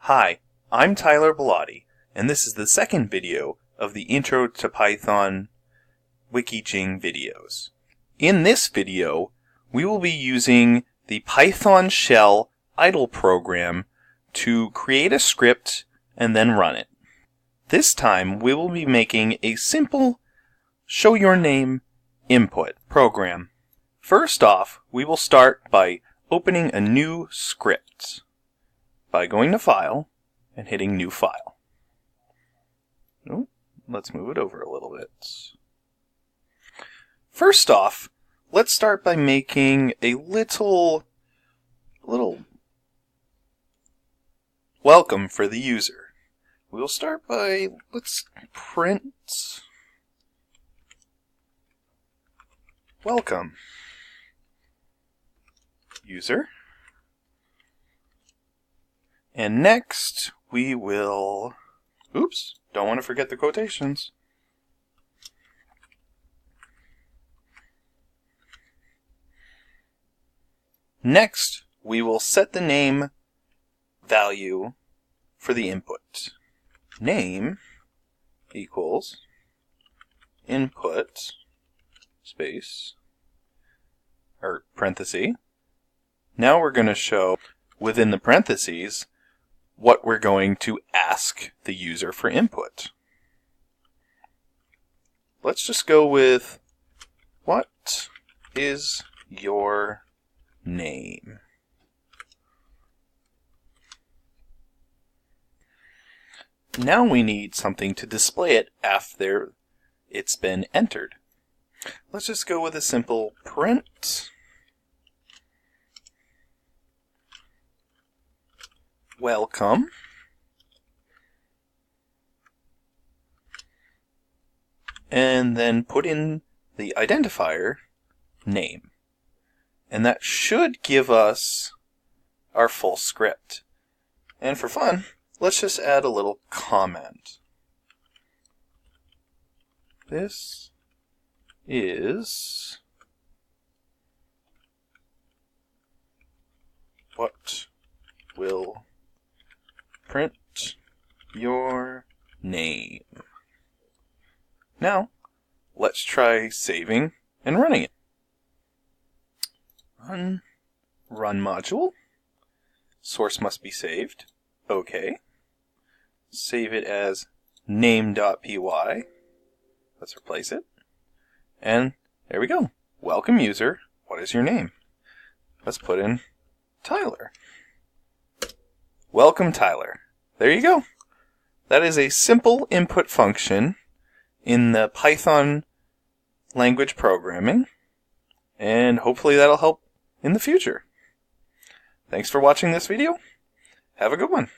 Hi, I'm Tyler Bellotti, and this is the second video of the Intro to Python wikijing videos. In this video, we will be using the Python shell idle program to create a script and then run it. This time, we will be making a simple show your name input program. First off, we will start by opening a new script by going to File and hitting New File. Let's move it over a little bit. First off, let's start by making a little welcome for the user. We'll start by, let's print welcome user. And next, we will... don't want to forget the quotations. Next, we will set the name value for the input. Name equals input space, or parenthesis. Now we're going to show within the parentheses what we're going to ask the user for input. Let's just go with, what is your name? Now we need something to display it after it's been entered. Let's just go with a simple print welcome, and then put in the identifier name. And that should give us our full script. And for fun, let's just add a little comment. This is what will print your name. Now, let's try saving and running it. Run module. Source must be saved. OK. Save it as name.py. Let's replace it. And there we go. Welcome user. What is your name? Let's put in Tyler. Welcome Tyler. There you go. That is a simple input function in the Python language programming, and hopefully that'll help in the future. Thanks for watching this video. Have a good one.